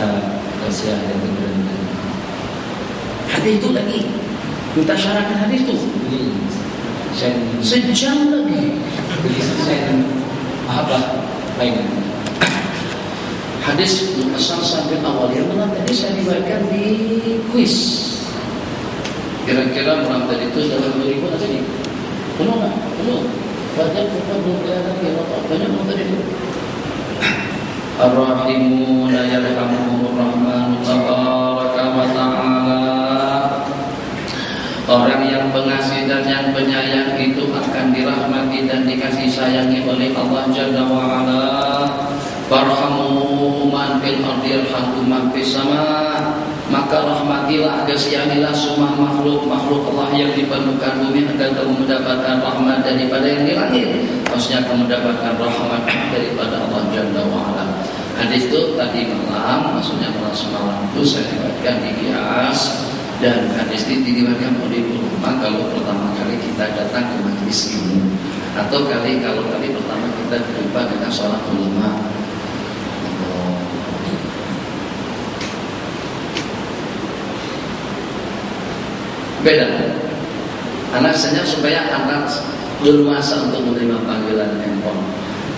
kita kasih ayat itu. Hadis itu lagi kita syarahkan hadis itu sejam lagi. Saya apa lain hadis asal sampai awal yang mana tadi saya dibagikan di kuis. Kira-kira orang tadi itu dalam 2000 tadi penuh nggak? Penuh. Banyak belum kelihatan banyak orang tadi itu. Ar-Rahimun la yarhamuhumur Rahman tabaraka wa ta'ala. Orang yang pengasih dan yang penyayang itu akan dirahmati dan dikasih sayangi oleh Allah Jalla wa Ala. Farhamu man fil ardi yarhamkum man fis sama. Maka rahmatilah, kasihangilah semua makhluk Allah yang di permukaan bumi agar kamu mendapatkan rahmat daripada yang di langit. Maksudnya kamu mendapatkan rahmat daripada Allah Jalla wa Ala. Hadis itu tadi malam, maksudnya malam semalam itu saya bacakan di Qiyas. Dan hadis ini diriwayatkan oleh ulama kalau pertama kali kita datang ke majelis ilmu, atau kalau kali pertama kita berjumpa dengan seorang ulama. Beda. Anak saya supaya anak bermasa untuk menerima panggilan handphone.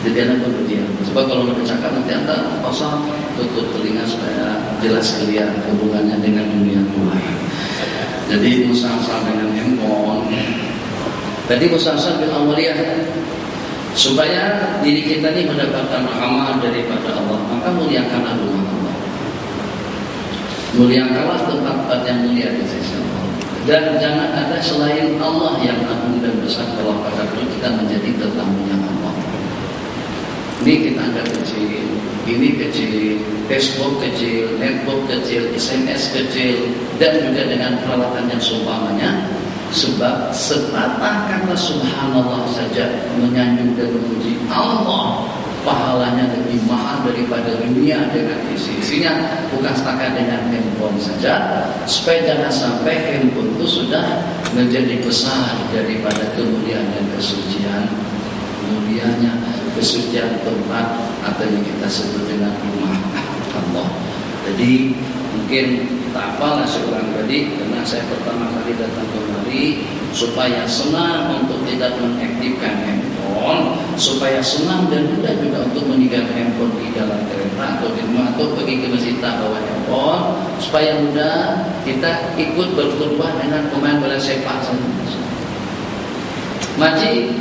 Jadi anak kemudian, sebab kalau mau bercakap nanti anda pasang tutup telinga supaya jelas clear hubungannya dengan dunia luar. Jadi musafir dengan handphone. Tadi musafir bil amaliyah supaya diri kita ini mendapatkan rahmat daripada Allah, maka muliakanlah rumah Allah. Muliakanlah tempat yang mulia di sisi Allah. Dan jangan ada selain Allah yang agung dan besar. Kalau pada kita menjadi tetamunya Allah. Ini kita anggap kecil, ini kecil, Facebook kecil, netbook kecil, SMS kecil, dan juga dengan peralatan yang seumpamanya. Sebab sepatah kata subhanallah saja menyanjung dan memuji Allah, pahalanya lebih mahal daripada dunia dengan isi-isinya. Bukan setakat dengan handphone saja, supaya jangan sampai handphone itu sudah menjadi besar daripada kemuliaan dan kesucian. Kemuliaannya kesucian tempat atau yang kita sebut dengan rumah Allah. Jadi mungkin tak apalah seorang tadi, karena saya pertama kali datang kemari supaya senang untuk tidak mengaktifkan handphone, supaya senang dan mudah juga untuk meninggalkan handphone di dalam kereta atau di rumah atau pergi ke masjid tak bawa handphone, supaya mudah kita ikut berkorban dengan pemain bola sepak. Maji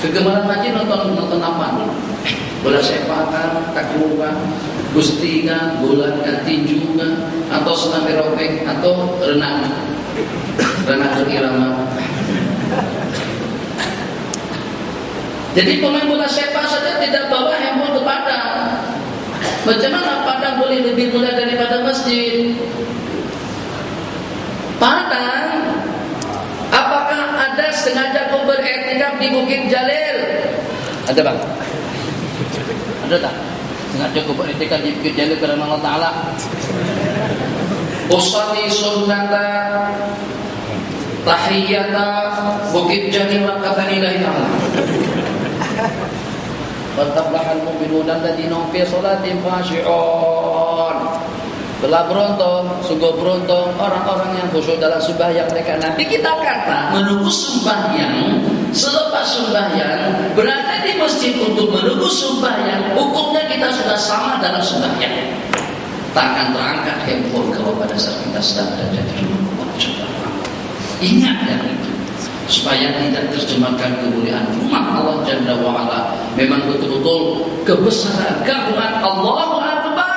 kegemaran Maji nonton apa dulu? Bola sepak kan, takraw kan, gusti kan, bola kan, tinju kan, atau senam aerobik atau renang berirama. Jadi pemain bola sepak saja tidak bawa handphone ke padang. Macam mana padang boleh lebih mulia daripada masjid? Padang, apakah ada sengaja kau beriktikaf di Bukit Jalil? Ada bang? Ada tak? Sengaja kau beriktikaf di Bukit Jalil karena Allah Ta'ala? Usati sunnata tahiyyata Bukit Jalil wa kafanillahi ta'ala. Fatablahal mu'minun alladzina fi sholatim khashi'un. Telah beruntung, sungguh beruntung orang-orang yang khusyuk dalam sembahyang mereka. Nanti kita kata menunggu sembahyang, selepas sembahyang berada di masjid untuk menunggu sembahyang, hukumnya kita sudah sama dalam sembahyang. Takkan terangkat handphone kalau pada saat kita sedang berada di rumah Allah. Ingat yang itu, supaya tidak terjemahkan kemuliaan rumah Allah Jalla wa Ala. Memang betul-betul kebesaran gabungan Allahu Akbar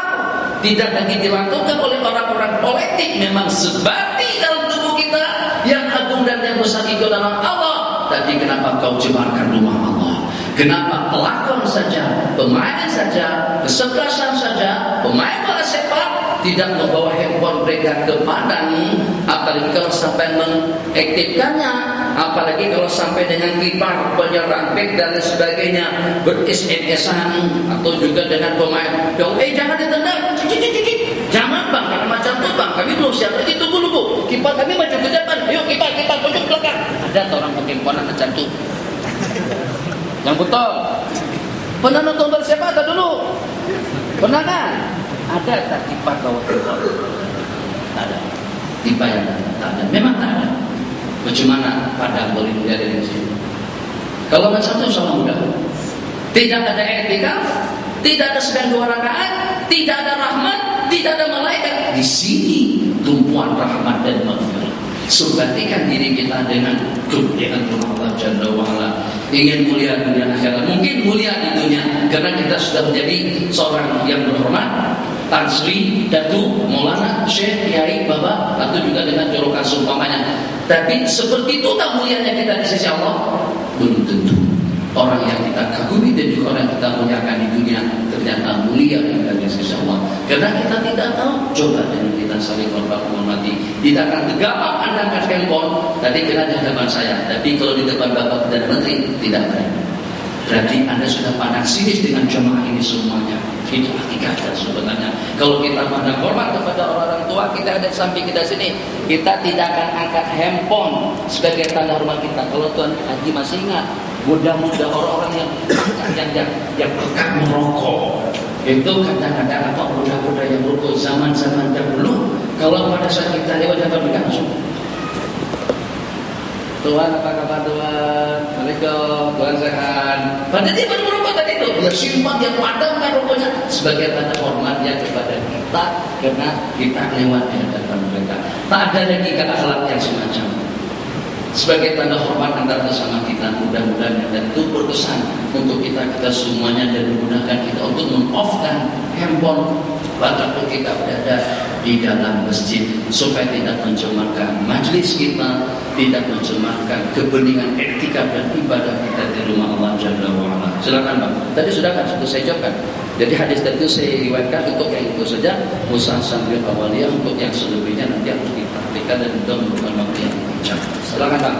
tidak lagi dilakukan oleh orang-orang politik. Memang sebati dalam tubuh kita yang agung dan yang besar itu adalah Allah. Tadi kenapa kau cemarkan rumah Allah? Kenapa pelakon saja, pemain saja, kesebelasan saja, pemain bola sepak tidak membawa handphone mereka ke padang, apalagi kalau sampai mengaktifkannya, apalagi kalau sampai dengan kipas, penyerang back dan sebagainya, ber-SMS-an atau juga dengan pemain. Jangan ditendang, jangan bang, karena macam itu bang, kami belum siap lagi, tunggu dulu, kipas kami maju ke depan, yuk kipas tunjuk belakang. Ada orang pengimpunan macam itu. Yang betul. Pernah nonton bola sepak atau dulu? Pernah kan? ada tak kipas bawah handphone? Tak ada. Tiba yang tak ada. Memang tak ada. Bagaimana Padang boleh melihat dari sini? Kalau macam itu sangat mudah. Tidak ada etikaf, tidak ada sembahyang 2 rakaat, tidak ada rahmat, tidak ada malaikat. Di sini tumpuan rahmat dan maghfirah. Subatikan diri kita dengan kemuliaan Allah Jalla wa Ala. Ingin mulia dunia akhirat, mungkin mulia di dunia karena kita sudah menjadi seorang yang berhormat, Tan Sri, Datu, Maulana, Syekh, Kiai, Bapak, atau juga dengan julukan seumpamanya. Tapi seperti itu tak mulianya kita di sisi Allah? Belum tentu. Orang yang kita kagumi dan juga orang yang kita muliakan di dunia ternyata mulia di sisi Allah. Karena kita tidak tahu. Coba dengan kita saling menghormati. Tidak akan gampang Anda angkat handphone. Tadi kena di hadapan saya. Tapi kalau di depan Bapak Perdana Menteri tidak berani. Berarti Anda sudah pandang sinis dengan jemaah ini semuanya. Itu hakikatnya sebenarnya. Kalau kita pandang hormat kepada orang-orang tua kita ada di samping kita sini, kita tidak akan angkat handphone sebagai tanda hormat kita. Kalau Tuan Haji masih ingat, mudah-mudah orang-orang yang pekat merokok itu kadang-kadang apa mudah-mudah yang merokok zaman-zaman dahulu. Kalau pada saat kita lewat jalan mereka langsung, Tuhan apa kabar Tuhan? Assalamualaikum, Tuhan sehat. Padahal dia baru merokok tadi itu. Dia simpan, dia padamkan rokoknya sebagai tanda hormatnya kepada kita karena kita lewat di hadapan mereka. Tak ada lagi akhlak yang semacam. Sebagai tanda hormat antara sesama kita, mudah-mudahan dan itu berkesan untuk kita semuanya dan menggunakan kita untuk meng-off-kan handphone waktu kita berada di dalam masjid supaya tidak mencemarkan majlis kita, tidak mencemarkan kebeningan etika dan ibadah kita di rumah Allah Jalla wa Ala. Silakan Bang. Tadi sudah kan sudah saya jawabkan. Jadi hadis itu saya riwayatkan untuk yang itu saja. Musa sambil awaliyah untuk yang selebihnya nanti harus dipraktikkan dan juga merupakan waktu yang panjang. Silakan Bang.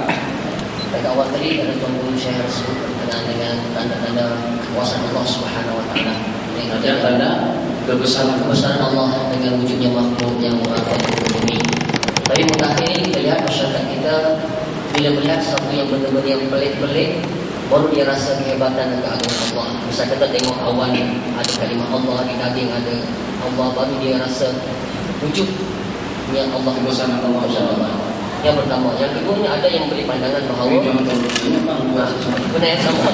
Pada awal tadi ada Tuan Guru Syekh sebut berkenaan dengan tanda-tanda kekuasaan Allah Subhanahu Wa Taala. Ada tanda kebesaran Allah dengan wujudnya makhluk yang mengatakan bumi. Tapi mutakhir ini kita lihat masyarakat kita bila melihat sesuatu yang benar-benar yang pelik-pelik, baru dia rasa kehebatan dan keagungan Allah. Misal kita tengok awan, ada kalimah Allah, di daging ada Allah, baru dia rasa wujudnya Allah, kebesaran Allah. Yang pertama, yang kedua ada yang beri pandangan bahawa benar yang sama.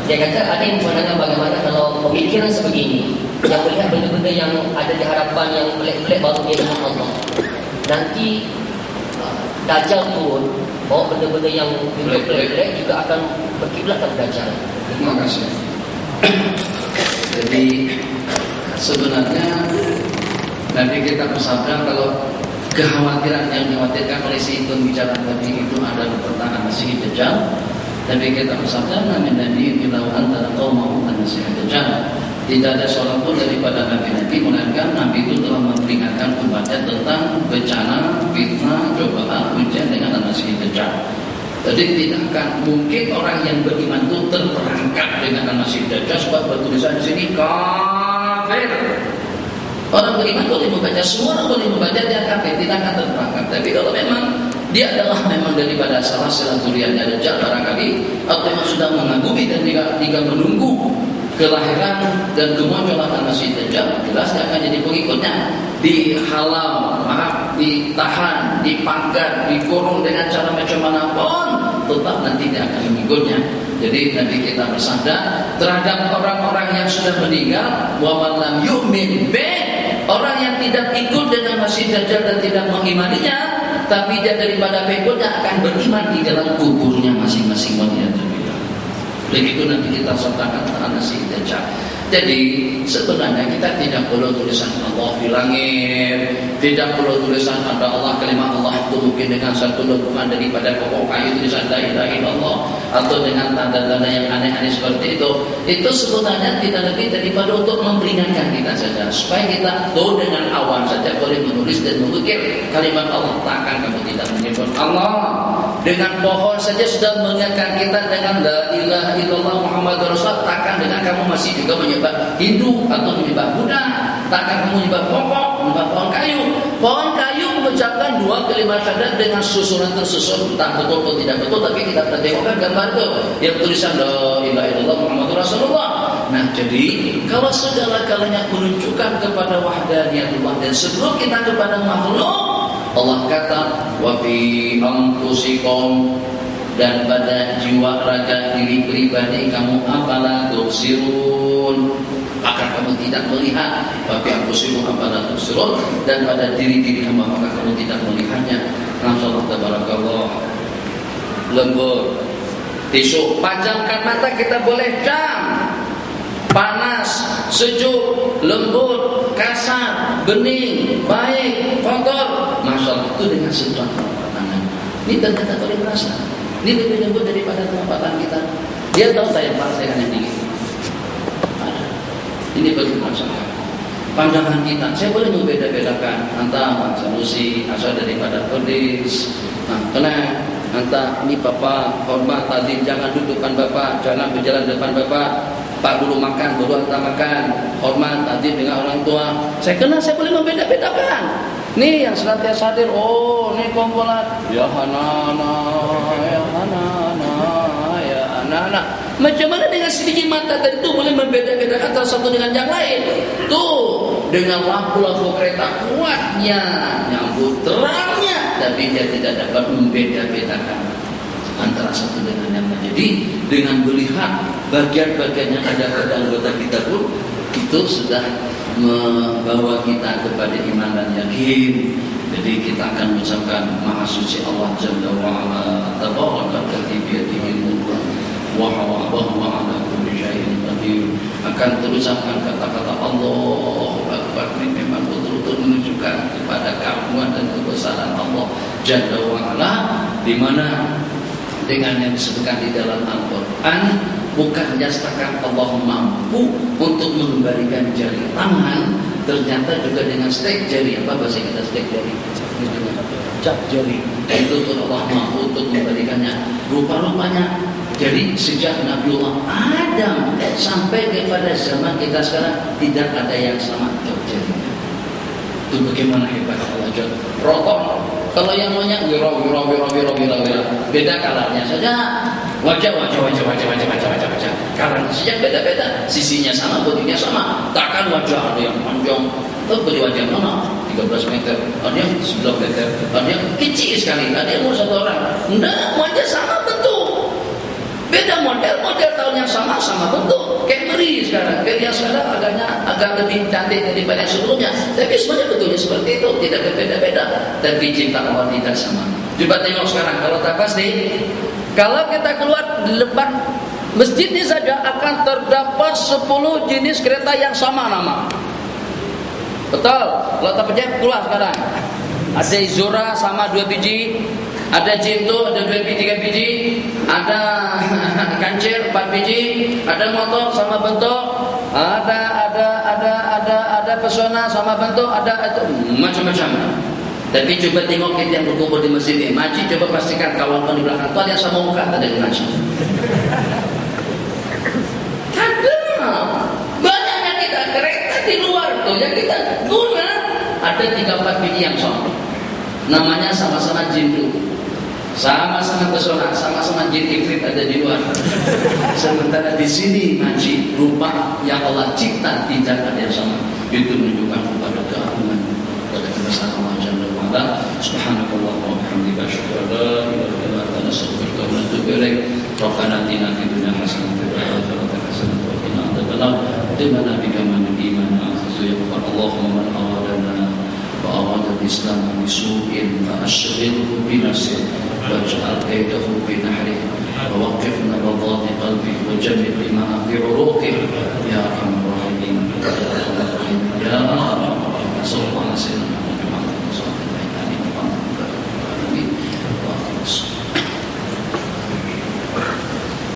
Dia kata ada yang pandangan bagaimana kalau pemikiran sebegini, yang melihat benda-benda yang ada di harapan yang pelik-pelik baru dia dengan Allah. Nanti Dajjal pun bawa benda-benda yang pelik-pelik juga akan berkiblat kepada Dajjal. Terima kasih. Jadi sebenarnya Nabi kita bersabda kalau kekhawatiran yang dikhawatirkan oleh si pembicara tadi itu adalah pertahanan Masih Dajjal. Nabi kita bersabda, "Nabi bilau antara qaumahum an Masih Dajjal." Tidak ada seorang pun daripada nabi-nabi melainkan Nabi itu telah memperingatkan umatnya tentang bencana, fitnah, cobaan, ujian dengan Masih Dajjal. Jadi tidak akan mungkin orang yang beriman itu terperangkap dengan Masih Dajjal sebab bertulisan di sini kafir. Orang beriman boleh membaca, semua orang boleh membaca, dia kafir, tidak akan terperangkap. Tapi kalau memang dia adalah memang daripada salah zuriatnya Dajjal barangkali, atau memang sudah mengagumi dan tidak menunggu kelahiran dan kemunculan Masih Dajjal, jelas dia akan jadi pengikutnya. Dihalau, ditahan, dipangkat, dikurung dengan cara macam manapun, tetap nanti dia akan mengikutnya. Jadi Nabi kita bersabda terhadap orang-orang yang sudah meninggal, wa man lam yu'min orang yang tidak ikut dengan Masih Dajjal dan tidak mengimaninya, tapi dia daripada pengikutnya akan beriman di dalam kuburnya masing-masing. Begitu nanti kita sertakan tentang Masih Dajjal. Jadi sebenarnya kita tidak perlu tulisan Allah di langit, tidak perlu tulisan ada Allah, kalimat Allah itu mungkin dengan satu dokumen daripada pokok kayu tulisan la ilaha illallah atau dengan tanda-tanda yang aneh-aneh seperti itu. Itu sebenarnya tidak lebih daripada untuk memperingatkan kita saja, supaya kita tahu dengan awam saja boleh menulis dan mengukir kalimat Allah. Takkan kamu tidak menyebut Allah. Dengan pohon saja sudah mengingatkan kita dengan la ilaha illallah Muhammadur Rasulullah. Takkan dengan kamu masih juga menyebut Hindu atau menyebut Buddha. Takkan kamu menyebut pokok, menyebut pohon kayu. Pohon kayu mengucapkan 2 kalimat syahadat dengan susunan tersusun, entah betul atau tidak betul, tapi kita pernah tengokkan gambar itu yang tulisan la ilaha illallah Muhammadur Rasulullah. Nah, jadi kalau segala-galanya menunjukkan kepada wahdaniyatullah dan sebelum kita kepada makhluk, Allah kata wa fi anfusikum, dan pada jiwa raga diri pribadi kamu apalah tubsirun, akan kamu tidak melihat. Wa fi anfusikum apalah tubsirun, dan pada diri-diri kamu apakah kamu tidak melihatnya. Masyaallah tabarakallah. Lembut, tisu, pejamkan mata kita boleh jam, panas, sejuk, lembut, kasar, bening, baik, kotor, masalah itu dengan sentuhan telapak tangan. Ini ternyata boleh merasa. Ini lebih lembut daripada telapak tangan kita. Dia tahu saya yang dingin. Ini bagi masalah. Pandangan kita, saya boleh membeda-bedakan antara solusi asal daripada pedis. Nah, kena antara ini bapak hormat tadi, jangan dudukkan bapak, jangan berjalan depan bapak. Pak dulu makan, baru anda makan. Hormat tadi dengan orang tua. Saya boleh membeda-bedakan. Nih yang senantiasa hadir. Oh, nih kumpulan. Ya hanana, ya hanana, ya hanana. Macam mana dengan sebiji mata tadi itu boleh membeda-bedakan antara satu dengan yang lain? Tuh, dengan lampu-lampu kereta kuatnya, nyambut terangnya, tapi dia tidak dapat membeda-bedakan antara satu dengan yang lain. Jadi dengan melihat bagian-bagian yang ada pada anggota kita pun itu sudah membawa kita kepada iman dan yakin. Jadi kita akan mengucapkan Maha Suci Allah Jalla wa Ala, Tabarakal-Ladzi biyadihil mulku wa huwa ala kulli syai'in qadir. Akan terucapkan kata-kata Allahu Akbar. Ini memang betul-betul menunjukkan kepada keagungan dan kebesaran Allah Jalla wa Ala, di mana dengan yang disebutkan di dalam Al-Quran, bukannya setakat Allah mampu untuk mengembalikan jari tangan, ternyata juga dengan stek jari. Apa bahasa kita stek jari? Cap jari. Itu pun Allah mampu untuk mengembalikannya. Rupa-rupanya. Jadi sejak Nabiullah Adam sampai kepada zaman kita sekarang tidak ada yang sama cap jarinya. Itu bagaimana hebat Allah Jalla. Proton. Kalau yang maunya wira, beda kalarnya saja. Wajah. Kalarnya saja beda-beda. Sisinya sama, bentuknya sama. Takkan wajah ada yang panjang. Beli wajah mana? 13 meter, ada yang 9 meter, ada yang kecil sekali, ada yang mau satu orang. Enggak, wajah sama bentuk. Beda model tahun yang sama bentuk. Camry sekarang, yang sekarang agak lebih cantik daripada yang sebelumnya. Tapi sebenarnya betulnya seperti itu, tidak berbeda-beda. Tapi cinta Allah tidak sama. Coba tengok sekarang, kalau tak pasti, kalau kita keluar di depan masjid ini saja akan terdapat 10 jenis kereta yang sama nama. Betul, kalau tak percaya keluar sekarang. Ada Izura sama 2 biji. Ada Jinto, ada 2 biji, 3 biji. Ada Kancil 4 biji. Ada motor sama bentuk. Ada Pesona sama bentuk. Ada itu macam-macam. Tapi coba tengok kita yang berkumpul di masjid ini. Maji coba pastikan kawan-kawan di belakang itu ada yang sama muka, ada yang maji. Ada. Banyaknya kita kereta di luar tuh yang kita guna. Ada 3-4 biji yang sama. Namanya sama-sama Jinto. Sama-sama Pesona, sama-sama jin ifrit ada di luar. Sementara di sini maji rupa yang Allah cipta tidak ada yang sama. Itu menunjukkan kepada keagungan, kepada kebesaran Allah Jalla wa Ala. Subhanakallah wa bihamdika asyhadu an la ilaha illa anta astaghfiruka wa atubu ilaik. Rabbana atina fid dunya hasanah wa fil akhirati hasanah wa qina adzabannar. Dimana bika man iman azizu ya Allahumma man aradana wa arada al-islam bisu'in fa ashghilhu bi nafsihi واجعل كيده في نحره ووقفنا رضاء قلبه وجمل دماء بعروقه